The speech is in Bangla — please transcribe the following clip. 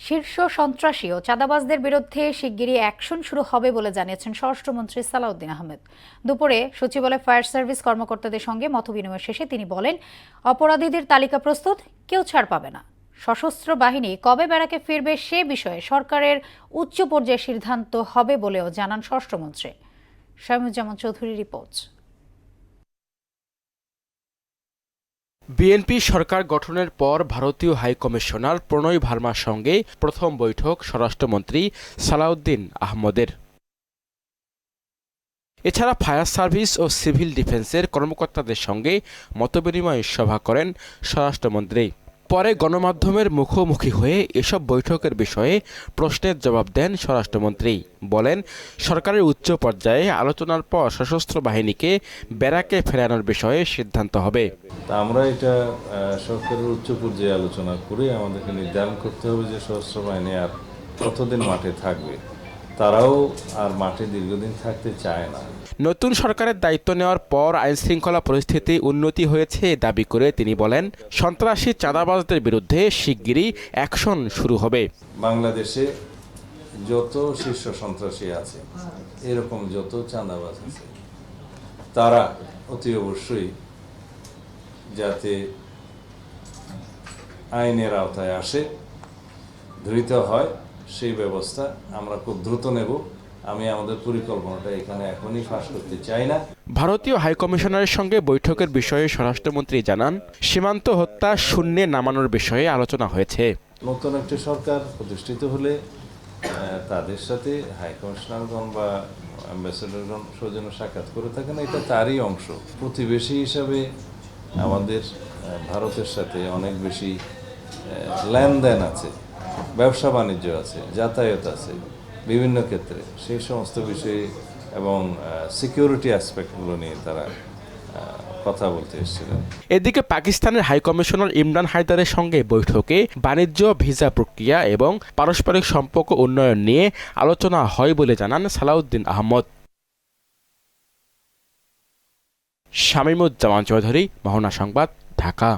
শীর্ষ সন্ত্রাসী ও চাঁদাবাজদের বিরুদ্ধে শিগগিরই অ্যাকশন শুরু হবে বলে জানিয়েছেন স্বরাষ্ট্রমন্ত্রী সালাউদ্দিন আহমেদ। দুপুরে সচিবালয় ফায়ার সার্ভিস কর্মকর্তাদের সঙ্গে মতবিনিময় শেষে তিনি বলেন, অপরাধীদের তালিকা প্রস্তুত, কেউ ছাড় পাবে না। সশস্ত্র বাহিনী কবে ব্যারাকে ফিরবে সে বিষয়ে সরকারের উচ্চ পর্যায়ে সিদ্ধান্ত হবে বলেও জানান স্বরাষ্ট্রমন্ত্রী। শামীমুজ্জামান চৌধুরীর রিপোর্ট। বিএনপি সরকার গঠনের পর ভারতীয় হাইকমিশনার প্রণয় ভার্মার সঙ্গে প্রথম বৈঠক স্বরাষ্ট্রমন্ত্রী সালাউদ্দিন আহমদের। এছাড়া ফায়ার সার্ভিস ও সিভিল ডিফেন্সের কর্মকর্তাদের সঙ্গে মতবিনিময় সভা করেন স্বরাষ্ট্রমন্ত্রী। পরে গণমাধ্যমের মুখোমুখি হয়ে এসব বৈঠকের বিষয়ে প্রশ্নের জবাব দেন স্বরাষ্ট্রমন্ত্রী। বলেন, সরকারের উচ্চ পর্যায়ে আলোচনার পর সশস্ত্র বাহিনীকে ব্যারাকে ফেরানোর বিষয়ে সিদ্ধান্ত হবে। আমরা এটা সরকারের উচ্চ পর্যায়ে আলোচনা করে আমাদেরকে নির্ধারণ করতে হবে যে সশস্ত্র বাহিনী আর কতদিন মাঠে থাকবে। তারাও আর মাঠে দীর্ঘদিন থাকতে চায় না। নতুন সরকারের দায়িত্ব নেওয়ার পর আইনশৃঙ্খলা পরিস্থিতি উন্নতি হয়েছে দাবি করে তিনি বলেন, সন্ত্রাসী চাঁদাবাজদের বিরুদ্ধে শিগগিরই অ্যাকশন শুরু হবে। বাংলাদেশে যত শীর্ষ সন্ত্রাসী আছে, এরকম যত চাঁদাবাজ আছে, তারা অতি অবশ্যই যাতে আইনের আওতায় আসে, ধৃত হয়, সেই ব্যবস্থা আমরা খুব দ্রুত নেব। আমি আমাদের পরিকল্পনাটা এখানে এখনই ফাঁস করতে চাই না। ভারতীয় হাইকমিশনারের সঙ্গে বৈঠকের বিষয়ে স্বরাষ্ট্রমন্ত্রী জানান, সীমান্ত হত্যা শূন্যে নামানোর বিষয়ে আলোচনা হয়েছে। নতুন একটি সরকার প্রতিষ্ঠিত হলে তাদের সাথে হাইকমিশনারগণ বা অ্যাম্বাসেডরগণ সৌজন্য সাক্ষাৎ করে থাকেন, এটা তারই অংশ। প্রতিবেশী হিসাবে আমাদের ভারতের সাথে অনেক বেশি লেনদেন আছে, ব্যবসা বাণিজ্য আছে, যাতায়াত আছে বিভিন্ন ক্ষেত্রে। সেই সমস্ত বিষয়ে এবং সিকিউরিটি অ্যাসপেক্টগুলো নিয়ে তারা কথা বলতে এসেছিলেন। এদিকে পাকিস্তানের হাইকমিশনার ইমরান হায়দারের সঙ্গে বৈঠকে বাণিজ্য, ভিসা প্রক্রিয়া এবং পারস্পরিক সম্পর্ক উন্নয়ন নিয়ে আলোচনা হয় বলে জানান সালাউদ্দিন আহমদ। শামীমুজ্জামান চৌধুরী, মোহনা সংবাদ, ঢাকা।